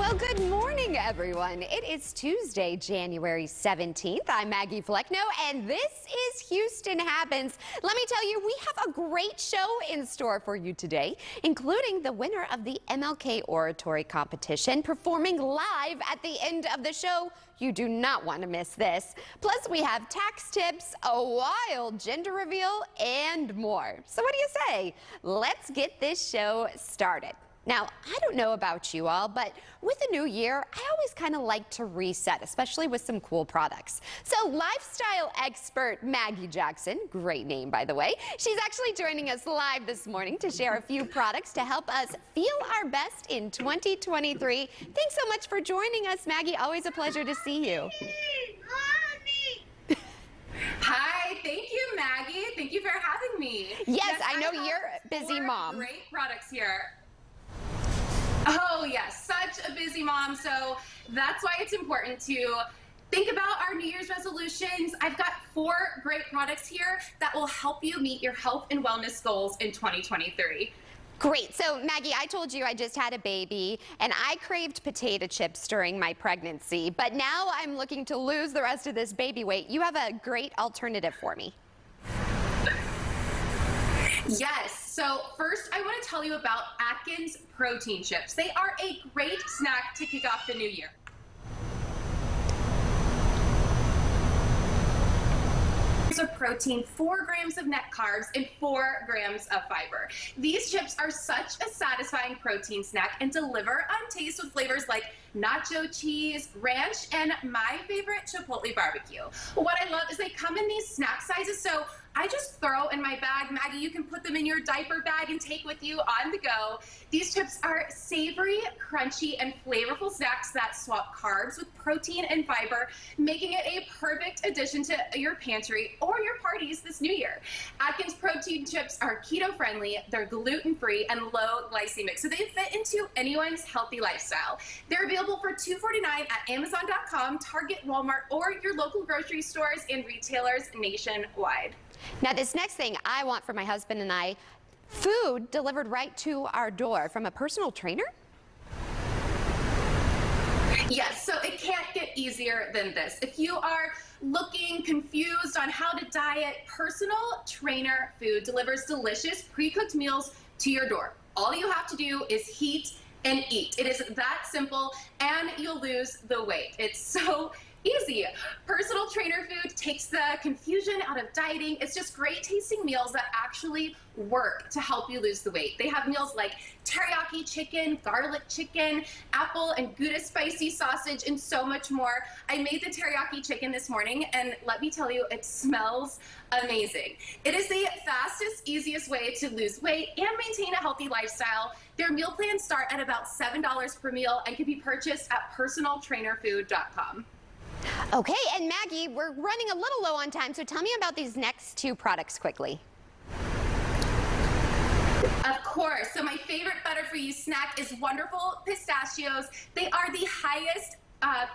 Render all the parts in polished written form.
Well, good morning, everyone. It is Tuesday, January 17th. I'm Maggie Flecknoe, and this is Houston Happens. Let me tell you, we have a great show in store for you today, including the winner of the MLK Oratory Competition performing live at the end of the show. You do not want to miss this. Plus, we have tax tips, a wild gender reveal, and more. So what do you say? Let's get this show started. Now, I don't know about you all, but with the new year, I always kind of like to reset, especially with some cool products. So lifestyle expert Maggie Jackson, great name by the way, she's actually joining us live this morning to share a few products to help us feel our best in 2023. Thanks so much for joining us, Maggie. Always a pleasure to see you. Hi, thank you, Maggie. Thank you for having me. Yes, I know you're a busy mom. Great products here. Oh yes, such a busy mom, so that's why it's important to think about our New Year's resolutions. I've got 4 great products here that will help you meet your health and wellness goals in 2023. Great. So, Maggie, I told you I just had a baby, and I craved potato chips during my pregnancy, but now I'm looking to lose the rest of this baby weight. You have a great alternative for me. Yes, so first I want to tell you about Atkins protein chips. They are a great snack to kick off the new year. Of protein, 4 grams of net carbs, and 4 grams of fiber. These chips are such a satisfying protein snack and deliver on taste with flavors like nacho cheese, ranch, and my favorite, chipotle barbecue. What I love is they come in these snack sizes, so I just throw in my bag. Maggie, you can put them in your diaper bag and take with you on the go. These chips are savory, crunchy, and flavorful snacks that swap carbs with protein and fiber, making it a perfect addition to your pantry or your parties this new year. Atkins protein chips are keto-friendly, they're gluten-free, and low glycemic, so they fit into anyone's healthy lifestyle. They're available for $2.49 at Amazon.com, Target, Walmart, or your local grocery stores and retailers nationwide. Now, this next thing I want for my husband and I, food delivered right to our door from a personal trainer? Yes, so it can't get easier than this. If you are looking confused on how to diet, Personal Trainer Food delivers delicious pre-cooked meals to your door. All you have to do is heat and eat. It is that simple, and you'll lose the weight. It's so easy. Personal Trainer Food takes the confusion out of dieting. It's just great tasting meals that actually work to help you lose the weight. They have meals like teriyaki chicken, garlic chicken, apple and Gouda spicy sausage, and so much more. I made the teriyaki chicken this morning, and let me tell you, it smells amazing. It is the fastest, easiest way to lose weight and maintain a healthy lifestyle. Their meal plans start at about $7 per meal and can be purchased at personaltrainerfood.com. Okay, and Maggie, we're running a little low on time, so tell me about these next 2 products quickly. Of course. So my favorite Better For You snack is Wonderful Pistachios. They are the highest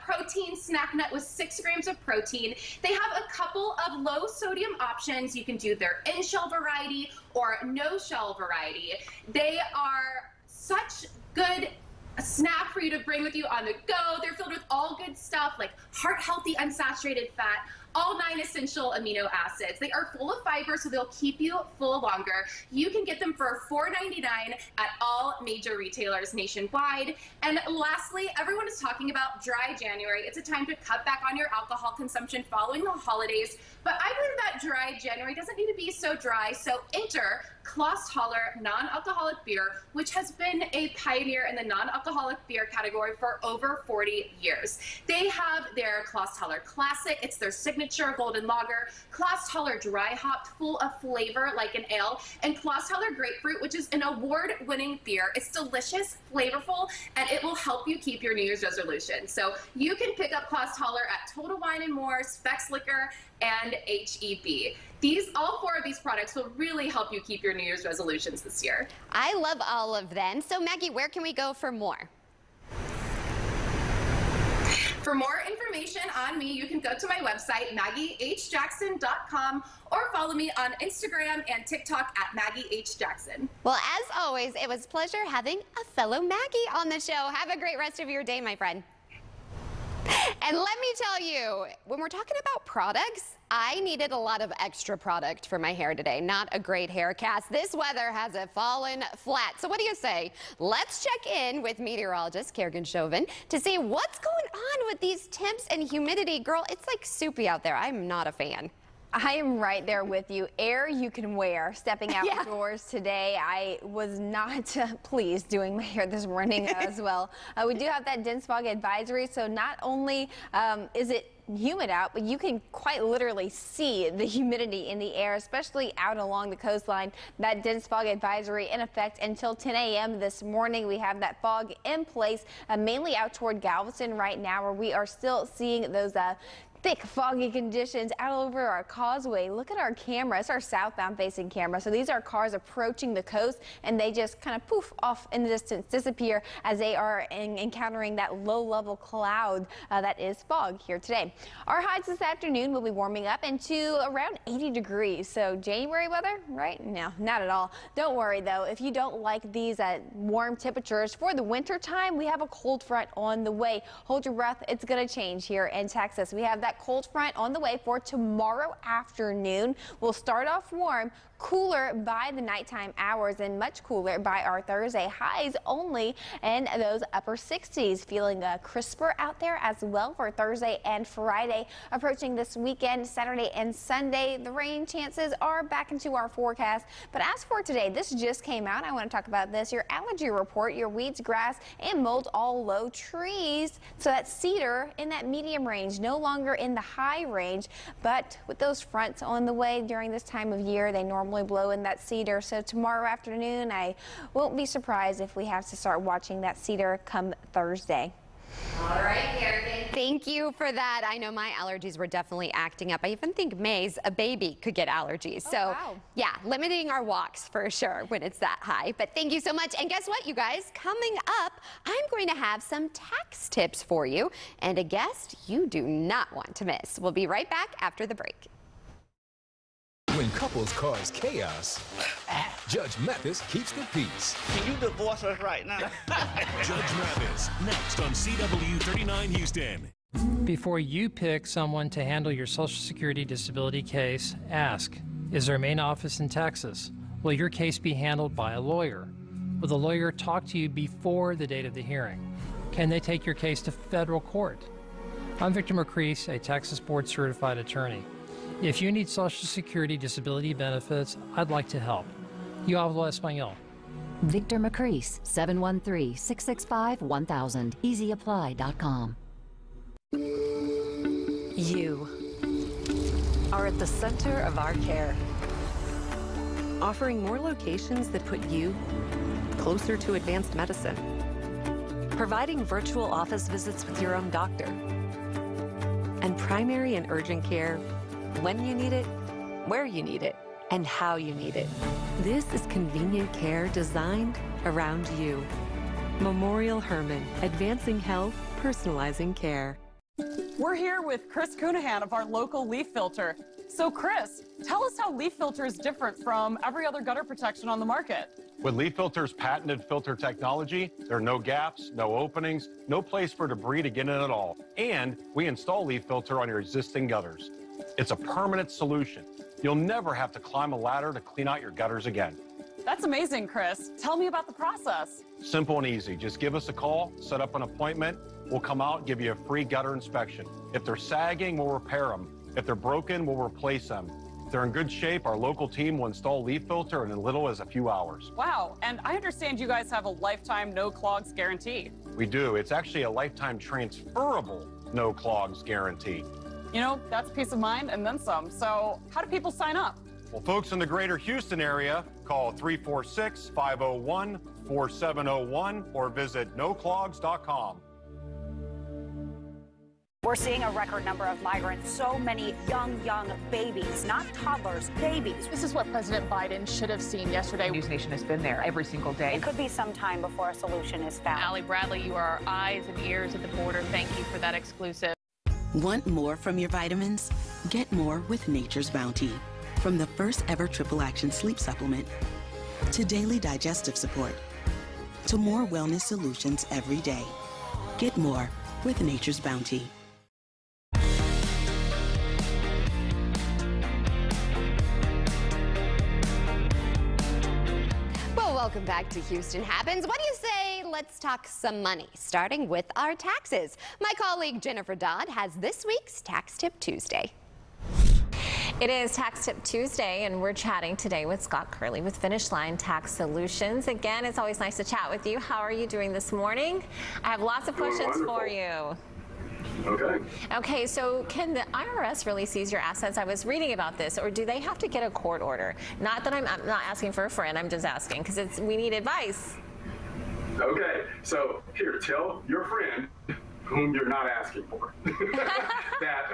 protein snack nut with 6 grams of protein. They have a couple of low sodium options. You can do their in-shell variety or no-shell variety. They are such good a snack for you to bring with you on the go. They're filled with all good stuff like heart-healthy unsaturated fat, all 9 essential amino acids. They are full of fiber, so they'll keep you full longer. You can get them for $4.99 at all major retailers nationwide. And lastly, everyone is talking about dry January. It's a time to cut back on your alcohol consumption following the holidays. But I believe that dry January doesn't need to be so dry, so enter Klosthaler non-alcoholic beer, which has been a pioneer in the non-alcoholic beer category for over 40 years. They have their Klosthaler Classic, it's their signature golden lager, Klosthaler Dry Hopped, full of flavor like an ale, and Klosthaler Grapefruit, which is an award-winning beer. It's delicious, flavorful, and it will help you keep your New Year's resolution. So you can pick up Klosthaler at Total Wine & More, Specs Liquor, and HEB. All 4 of these products will really help you keep your New Year's resolutions this year. I love all of them. So Maggie, where can we go for more? For more information on me, you can go to my website, MaggieHJackson.com, or follow me on Instagram and TikTok at Maggie H. Jackson. Well, as always, it was a pleasure having a fellow Maggie on the show. Have a great rest of your day, my friend. And let me tell you, when we're talking about products, I needed a lot of extra product for my hair today. Not a great hair cast. This weather has it fallen flat. So what do you say? Let's check in with meteorologist Kerrigan Chauvin to see what's going on with these temps and humidity. Girl, it's like soupy out there. I'm not a fan. I am right there with you. Air you can wear. Stepping outdoors today, I was not pleased doing my hair this morning as well. We do have that dense fog advisory, so not only is it humid out, but you can quite literally see the humidity in the air, especially out along the coastline. That dense fog advisory in effect until 10 a.m. this morning. We have that fog in place, mainly out toward Galveston right now, where we are still seeing those thick, foggy conditions out over our causeway. Look at our camera. It's our southbound facing camera. So these are cars approaching the coast, and they just kind of poof off in the distance, disappear as they are encountering that low level cloud that is fog here today. Our highs this afternoon will be warming up into around 80 degrees. So January weather, right? No, not at all. Don't worry though. If you don't like these warm temperatures for the winter time, we have a cold front on the way. Hold your breath. It's going to change here in Texas. We have that cold front on the way for tomorrow afternoon. We'll start off warm, cooler by the nighttime hours, and much cooler by our Thursday. Highs only in those upper 60s. Feeling crisper out there as well for Thursday and Friday. Approaching this weekend, Saturday and Sunday, the rain chances are back into our forecast. But as for today, this just came out. I want to talk about this. Your allergy report, your weeds, grass, and mold all low. Trees, so that cedar in that medium range, no longer in the high range, but with those fronts on the way during this time of year, they normally blow in that cedar. So tomorrow afternoon, I won't be surprised if we have to start watching that cedar come Thursday. All right, Kerrigan. Thank you for that. I know my allergies were definitely acting up. I even think May's, a baby, could get allergies. So, wow. Yeah, limiting our walks for sure when it's that high. But thank you so much. And guess what, you guys? Coming up, I'm going to have some tax tips for you and a guest you do not want to miss. We'll be right back after the break. When couples cause chaos, Judge Mathis keeps the peace. Can you divorce us right now? Judge Mathis, next on CW 39 Houston. Before you pick someone to handle your Social Security disability case, ask, is there a main office in Texas? Will your case be handled by a lawyer? Will the lawyer talk to you before the date of the hearing? Can they take your case to federal court? I'm Victor McCrease, a Texas board certified attorney. If you need Social Security disability benefits, I'd like to help. Yo hablo español. Victor McCrease, 713-665-1000, easyapply.com. You are at the center of our care, offering more locations that put you closer to advanced medicine, providing virtual office visits with your own doctor, and primary and urgent care when you need it, where you need it, and how you need it. This is convenient care designed around you. Memorial Hermann, advancing health, personalizing care. We're here with Chris Cunahan of our local leaf filter. So Chris, tell us how leaf filter is different from every other gutter protection on the market. With Leaf Filter's patented filter technology, there are no gaps, no openings, no place for debris to get in at all. And we install Leaf Filter on your existing gutters. It's a permanent solution. You'll never have to climb a ladder to clean out your gutters again. That's amazing, Chris. Tell me about the process. Simple and easy. Just give us a call, set up an appointment. We'll come out and give you a free gutter inspection. If they're sagging, we'll repair them. If they're broken, we'll replace them. If they're in good shape, our local team will install Leaf Filter in as little as a few hours. Wow, and I understand you guys have a lifetime no clogs guarantee. We do. It's actually a lifetime transferable no clogs guarantee. You know, that's peace of mind and then some. So how do people sign up? Well, folks in the greater Houston area, call 346-501-4701 or visit noclogs.com. We're seeing a record number of migrants, so many young babies, not toddlers, babies. This is what President Biden should have seen yesterday. News Nation has been there every single day. It could be some time before a solution is found. Allie Bradley, you are our eyes and ears at the border. Thank you for that exclusive. Want more from your vitamins? Get more with Nature's Bounty. From the first ever triple action sleep supplement to daily digestive support to more wellness solutions every day. Get more with Nature's Bounty. Welcome back to Houston Happens. What do you say? Let's talk some money, starting with our taxes. My colleague Jennifer Dodd has this week's Tax Tip Tuesday. It is Tax Tip Tuesday, and we're chatting today with Scott Curley with Finish Line Tax Solutions. Again, it's always nice to chat with you. How are you doing this morning? I have lots of questions for you. Okay, so can the IRS really seize your assets? I was reading about this, or do they have to get a court order? Not that I'm not asking for a friend, I'm just asking because we need advice. Okay, so here, tell your friend whom you're not asking for that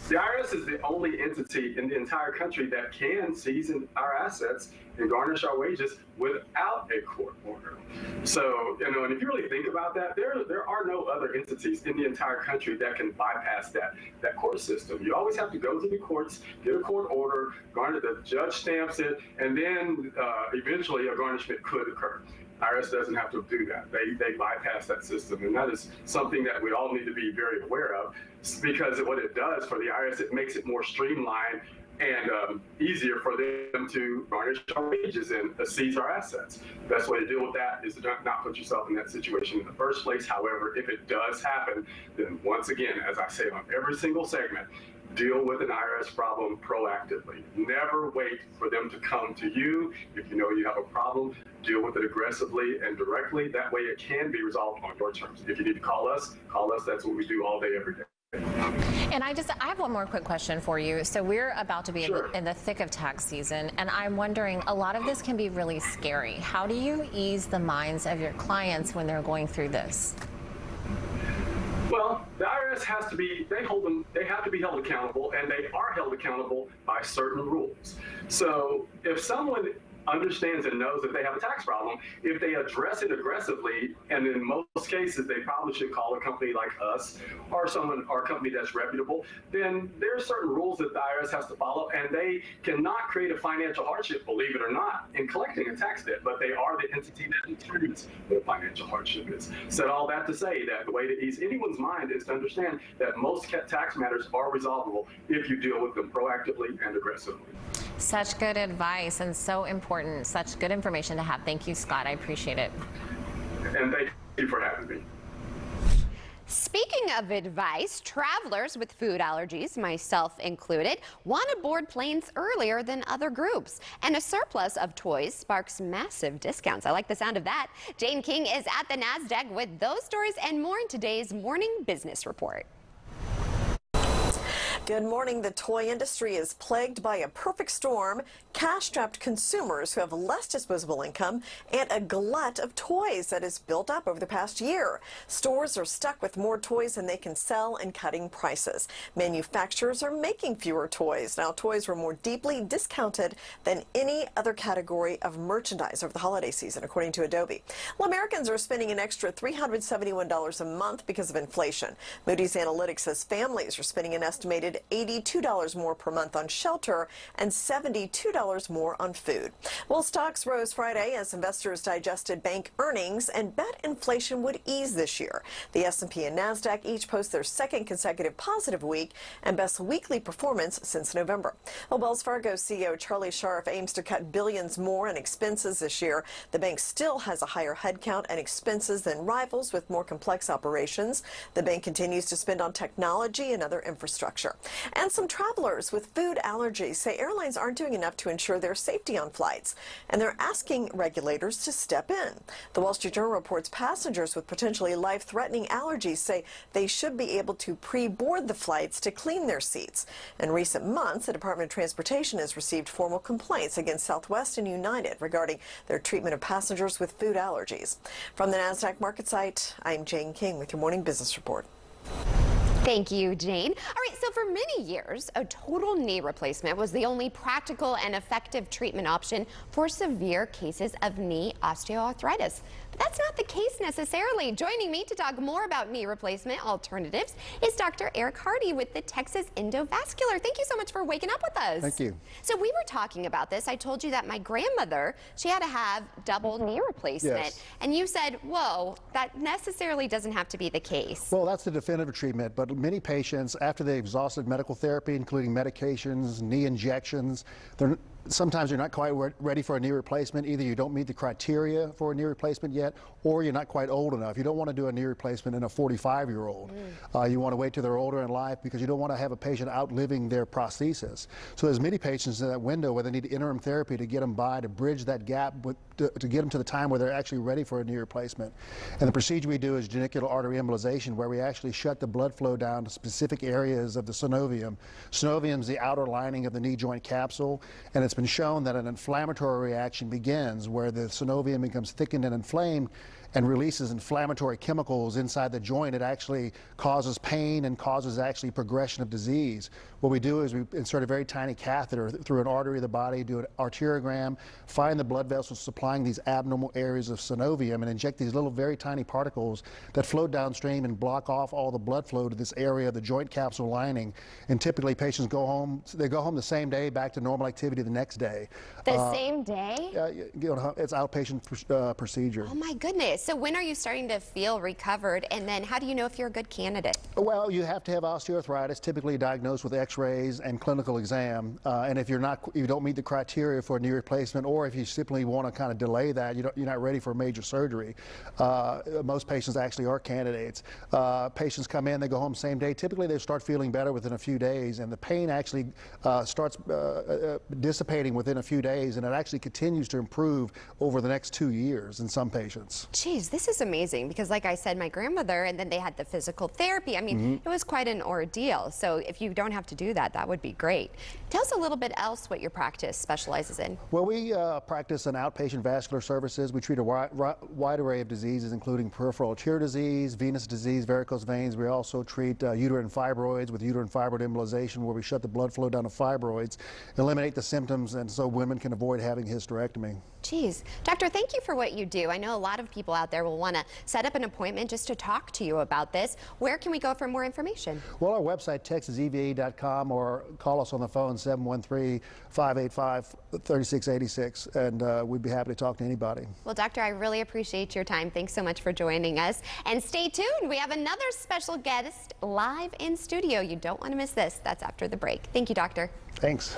the IRS is the only entity in the entire country that can seize our assets and garnish our wages without a court order. So, and if you really think about that, there are no other entities in the entire country that can bypass that court system. You always have to go to the courts, get a court order, the judge stamps it, and then eventually a garnishment could occur. IRS doesn't have to do that. They bypass that system, and that is something that we all need to be very aware of, because what it does for the IRS, it makes it more streamlined and easier for them to garnish our wages and seize our assets. The best way to deal with that is to not put yourself in that situation in the first place. However, if it does happen, then once again, as I say on every single segment, deal with an IRS problem proactively. Never wait for them to come to you. If you know you have a problem, deal with it aggressively and directly. That way it can be resolved on your terms. If you need to call us. That's what we do all day, every day. And I have one more quick question for you. So we're about to be in the thick of tax season, and I'm wondering, a lot of this can be really scary. How do you ease the minds of your clients when they're going through this? Well, the IRS has to be, they have to be held accountable, and they are held accountable by certain rules. So if someone understands and knows that they have a tax problem, if they address it aggressively, and in most cases they probably should call a company like us or a company that's reputable, then there are certain rules that the IRS has to follow, and they cannot create a financial hardship, believe it or not, in collecting a tax debt, but they are the entity that determines what a financial hardship is. Said all that to say that the way to ease anyone's mind is to understand that most tax matters are resolvable if you deal with them proactively and aggressively. Such good advice and so important. Such good information to have. Thank you, Scott. I appreciate it. And thank you for having me. Speaking of advice, travelers with food allergies, myself included, want to board planes earlier than other groups. And a surplus of toys sparks massive discounts. I like the sound of that. Jane King is at the NASDAQ with those stories and more in today's Morning Business Report. Good morning. The toy industry is plagued by a perfect storm, cash-strapped consumers who have less disposable income, and a glut of toys that has built up over the past year. Stores are stuck with more toys than they can sell and cutting prices. Manufacturers are making fewer toys. Now, toys were more deeply discounted than any other category of merchandise over the holiday season, according to Adobe. Well, Americans are spending an extra $371 a month because of inflation. Moody's Analytics says families are spending an estimated $82 more per month on shelter and $72 more on food. Well, stocks rose Friday as investors digested bank earnings and bet inflation would ease this year. The S&P and NASDAQ each post their second consecutive positive week and best weekly performance since November. Well, Wells Fargo CEO Charlie Scharf aims to cut billions more in expenses this year. The bank still has a higher headcount and expenses than rivals with more complex operations. The bank continues to spend on technology and other infrastructure. And some travelers with food allergies say airlines aren't doing enough to ensure their safety on flights, and they're asking regulators to step in. The Wall Street Journal reports passengers with potentially life-threatening allergies say they should be able to pre-board the flights to clean their seats. In recent months, the Department of Transportation has received formal complaints against Southwest and United regarding their treatment of passengers with food allergies. From the NASDAQ market site, I'm Jane King with your Morning Business Report. Thank you, Jane. All right, so for many years, a total knee replacement was the only practical and effective treatment option for severe cases of knee osteoarthritis. But that's not the case necessarily. Joining me to talk more about knee replacement alternatives is Dr. Eric Hardy with the Texas Endovascular. Thank you so much for waking up with us. Thank you. So we were talking about this. I told you that my grandmother, she had to have double knee replacement. Yes. And you said, whoa, that necessarily doesn't have to be the case. Well, that's the definitive treatment, but many patients, after they've exhausted medical therapy, including medications, knee injections, sometimes you're not quite ready for a knee replacement. Either you don't meet the criteria for a knee replacement yet, or you're not quite old enough. You don't want to do a knee replacement in a 45-year-old. You want to wait till they're older in life because you don't want to have a patient outliving their prosthesis. So there's many patients in that window where they need interim therapy to get them by, to bridge that gap, to get them to the time where they're actually ready for a knee replacement. And the procedure we do is genicular artery embolization, where we actually shut the blood flow down to specific areas of the synovium. Synovium is the outer lining of the knee joint capsule, and it's been shown that an inflammatory reaction begins where the synovium becomes thickened and inflamed and releases inflammatory chemicals inside the joint. It actually causes pain and causes actually progression of disease. What we do is we insert a very tiny catheter through an artery of the body, do an arteriogram, find the blood vessels supplying these abnormal areas of synovium, and inject these little very tiny particles that flow downstream and block off all the blood flow to this area of the joint capsule lining. And typically patients go home, they go home the same day, back to normal activity the next day. The same day? It's outpatient procedure. Oh my goodness. So when are you starting to feel recovered, and then how do you know if you're a good candidate? Well, you have to have osteoarthritis, typically diagnosed with x-rays and clinical exam. And if you don't meet the criteria for a knee replacement, or if you simply want to kind of delay that, you're not ready for major surgery, most patients actually are candidates. Patients come in, they go home same day. Typically they start feeling better within a few days, and the pain actually starts dissipating within a few days, and it actually continues to improve over the next 2 years in some patients. Geez, this is amazing, because like I said, my grandmother, and then they had the physical therapy. I mean, it was quite an ordeal. So if you don't have to do that, that would be great. Tell us a little bit else what your practice specializes in. Well, we practice in outpatient vascular services. We treat a wide array of diseases, including peripheral arterial disease, venous disease, varicose veins. We also treat uterine fibroids with uterine fibroid embolization, where we shut the blood flow down to fibroids, eliminate the symptoms, and so women can avoid having hysterectomy. Geez. Doctor, thank you for what you do. I know a lot of people out there will want to set up an appointment just to talk to you about this. Where can we go for more information? Well, our website, texaseva.com, or call us on the phone, 713-585-3686, and we'd be happy to talk to anybody. Well, Doctor, I really appreciate your time. Thanks so much for joining us. And stay tuned. We have another special guest live in studio. You don't want to miss this. That's after the break. Thank you, Doctor. Thanks.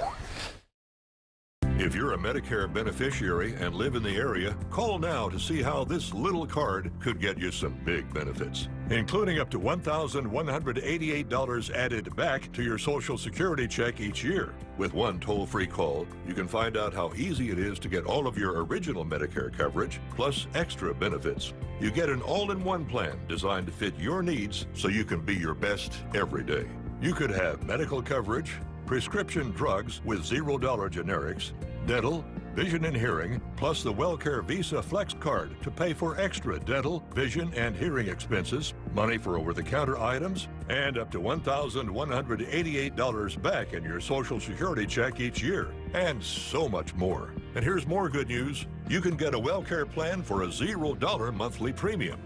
If you're a Medicare beneficiary and live in the area, call now to see how this little card could get you some big benefits, including up to $1,188 added back to your Social Security check each year. With one toll-free call, you can find out how easy it is to get all of your original Medicare coverage, plus extra benefits. You get an all-in-one plan designed to fit your needs so you can be your best every day. You could have medical coverage, prescription drugs with $0 generics, dental, vision and hearing, plus the WellCare Visa Flex Card to pay for extra dental, vision, and hearing expenses, money for over-the-counter items, and up to $1,188 back in your Social Security check each year, and so much more. And here's more good news. You can get a WellCare plan for a $0 monthly premium.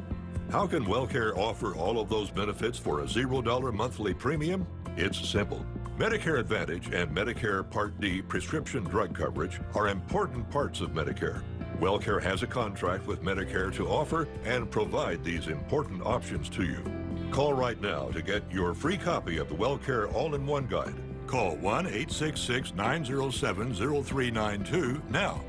How can WellCare offer all of those benefits for a $0 monthly premium? It's simple. Medicare Advantage and Medicare Part D prescription drug coverage are important parts of Medicare. WellCare has a contract with Medicare to offer and provide these important options to you. Call right now to get your free copy of the WellCare All-in-One Guide. Call 1-866-907-0392 now.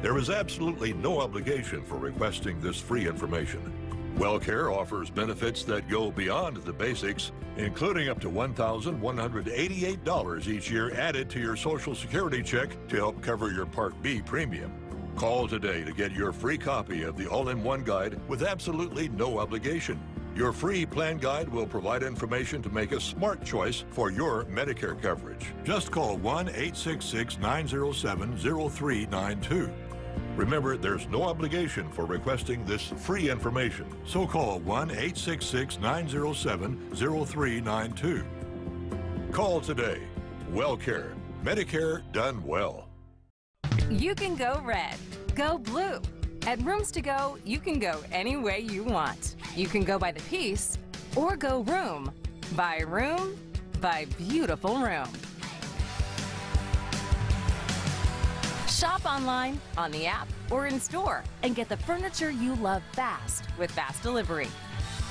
There is absolutely no obligation for requesting this free information. WellCare offers benefits that go beyond the basics, including up to $1,188 each year added to your Social Security check to help cover your Part B premium. Call today to get your free copy of the All-in-One Guide with absolutely no obligation. Your free plan guide will provide information to make a smart choice for your Medicare coverage. Just call 1-866-907-0392. Remember, there's no obligation for requesting this free information, so call 1-866-907-0392. Call today. WellCare. Medicare done well. You can go red, go blue. At Rooms To Go, you can go any way you want. You can go by the piece or go room by beautiful room. Shop online, on the app, or in store and get the furniture you love fast with fast delivery.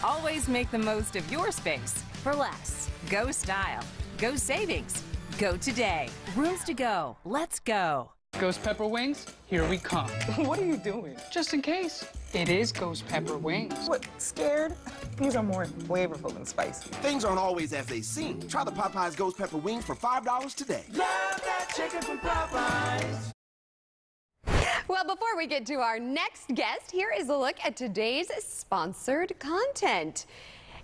Always make the most of your space for less. Go style. Go savings. Go today. Rooms To Go. Let's go. Ghost pepper wings, here we come. What are you doing? Just in case. It is ghost pepper wings. What, scared? These are more flavorful than spicy. Things aren't always as they seem. Try the Popeyes Ghost Pepper Wings for $5 today. Love that chicken from Popeyes. Well, before we get to our next guest, here is a look at today's sponsored content.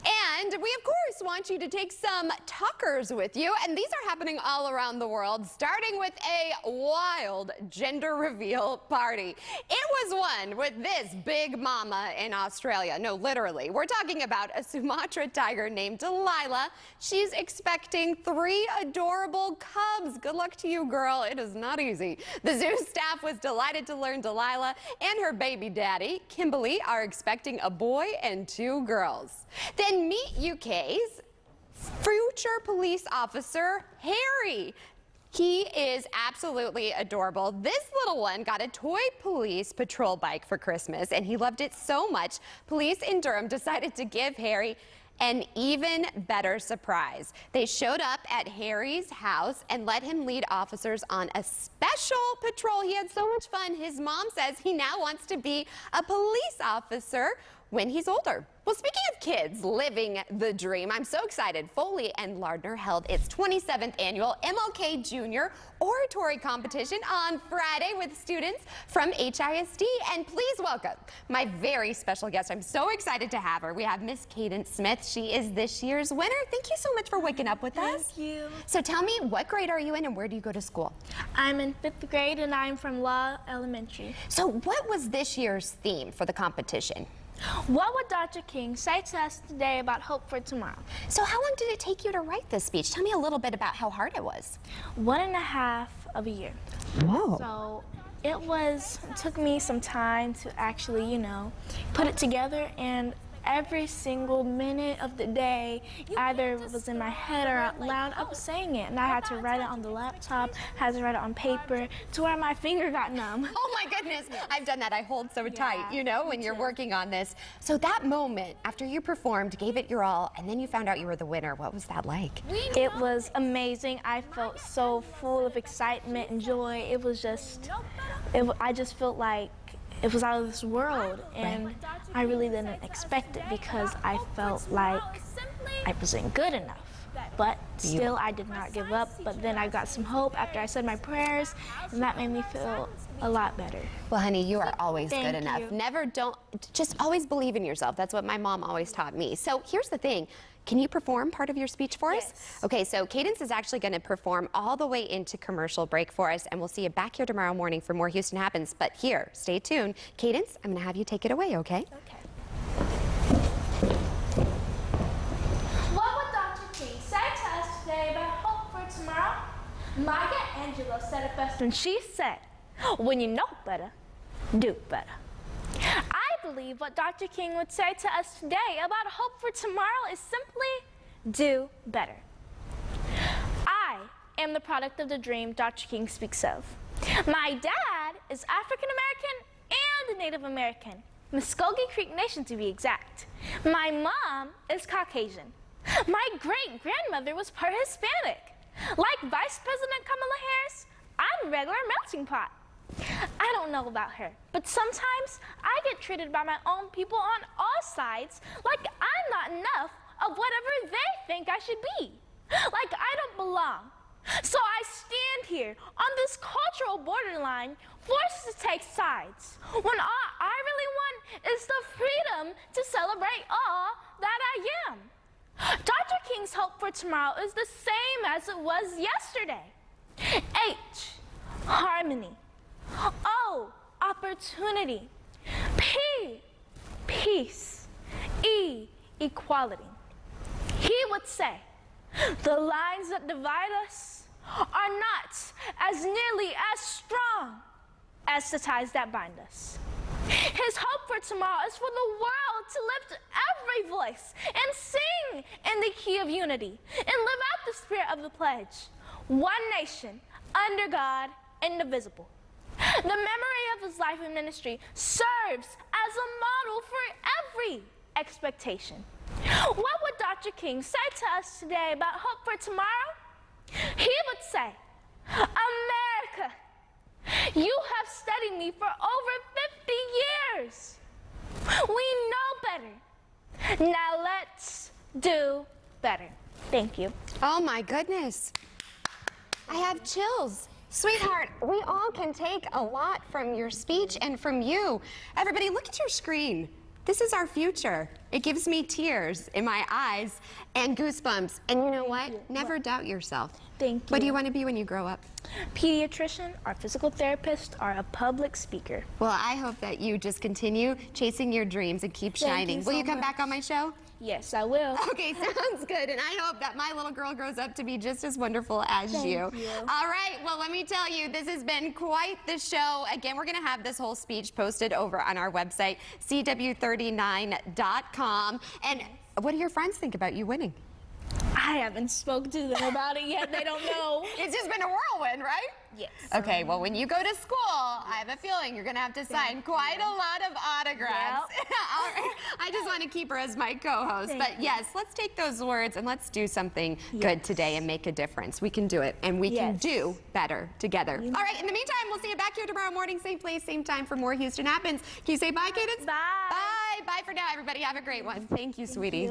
And we, of course, want you to take some talkers with you, and these are happening all around the world, starting with a wild gender reveal party. It was one with this big mama in Australia. No, literally. We're talking about a Sumatra tiger named Delilah. She's expecting 3 adorable cubs. Good luck to you, girl. It is not easy. The zoo staff was delighted to learn Delilah and her baby daddy, Kimberly, are expecting a boy and 2 girls. Then meet UK's future police officer, Harry. He is absolutely adorable. This little one got a toy police patrol bike for Christmas, and he loved it so much, police in Durham decided to give Harry an even better surprise. They showed up at Harry's house and let him lead officers on a special patrol. He had so much fun. His mom says he now wants to be a police officer when he's older. Well, speaking of kids living the dream, I'm so excited. Foley and Lardner held its 27th annual MLK Junior Oratory Competition on Friday with students from HISD. And please welcome my very special guest. I'm so excited to have her. We have Miss Cadence Smith. She is this year's winner. Thank you so much for waking up with us. Thank you. So tell me, what grade are you in and where do you go to school? I'm in 5th grade and I'm from Law Elementary. So what was this year's theme for the competition? What would Dr. King say to us today about hope for tomorrow? So how long did it take you to write this speech? Tell me a little bit about how hard it was. 1.5 years. Whoa. So it took me some time to actually, put it together, and every single minute of the day, either it was in my head or out loud, I was saying it. And I had to write it on the laptop, had to write it on paper, to where my finger got numb. Oh my goodness, I've done that. I hold so tight, when you're working on this. So that moment, after you performed, gave it your all, and then you found out you were the winner, what was that like? It was amazing. I felt so full of excitement and joy. It was just, I just felt like it was out of this world, and I really didn't expect it because I felt like I wasn't good enough. But still, I did not give up. But then I got some hope after I said my prayers, and that made me feel a lot better. Well, honey, you are always Thank good enough. you. Just always believe in yourself. That's what my mom always taught me. So here's the thing. Can you perform part of your speech for us? Okay, so Cadence is actually going to perform all the way into commercial break for us, and we'll see you back here tomorrow morning for more Houston Happens. But here, stay tuned. Cadence, I'm going to have you take it away, okay? Okay. What would Dr. King say to us today about hope for tomorrow? Maya Angelou said it best when she said, when you know better, do better. I believe what Dr. King would say to us today about hope for tomorrow is simply do better. I am the product of the dream Dr. King speaks of. My dad is African American and Native American, Muskogee Creek Nation to be exact. My mom is Caucasian. My great-grandmother was part Hispanic. Like Vice President Kamala Harris, I'm a regular melting pot. I don't know about her, but sometimes I get treated by my own people on all sides like I'm not enough of whatever they think I should be. Like I don't belong. So I stand here on this cultural borderline, forced to take sides, when all I really want is the freedom to celebrate all that I am. Dr. King's hope for tomorrow is the same as it was yesterday. H, harmony. O, opportunity. P, peace. E, equality. He would say, the lines that divide us are not as nearly as strong as the ties that bind us. His hope for tomorrow is for the world to lift every voice and sing in the key of unity and live out the spirit of the pledge. One nation, under God, indivisible. The memory of his life and ministry serves as a model for every expectation. What would Dr. King say to us today about hope for tomorrow? He would say, America, you have studied me for over 50 years. We know better. Now let's do better. Thank you. Oh my goodness. I have chills. Sweetheart, we all can take a lot from your speech and from you. Everybody, look at your screen. This is our future. It gives me tears in my eyes and goosebumps. And you know what? Never doubt yourself. Thank you. What do you want to be when you grow up? Pediatrician, or physical therapist, or a public speaker. Well, I hope that you just continue chasing your dreams and keep shining. Will you come back on my show? Yes, I will. Okay, sounds good. And I hope that my little girl grows up to be just as wonderful as you. All right, well, let me tell you, this has been quite the show. Again, we're going to have this whole speech posted over on our website, CW39.com. And what do your friends think about you winning? I haven't spoken to them about it yet. They don't know. It's just been a whirlwind, right? Yes. Okay, well, when you go to school, I have a feeling you're going to have to sign quite a lot of autographs. Yep. All right. I just want to keep her as my co-host. But yes, let's take those words and let's do something good today and make a difference. We can do it, and we can do better together. All right, in the meantime, we'll see you back here tomorrow morning, same place, same time for more Houston Happens. Can you say bye, Cadence? Bye. Bye. Bye for now, everybody. Have a great one. Thank you, sweetie.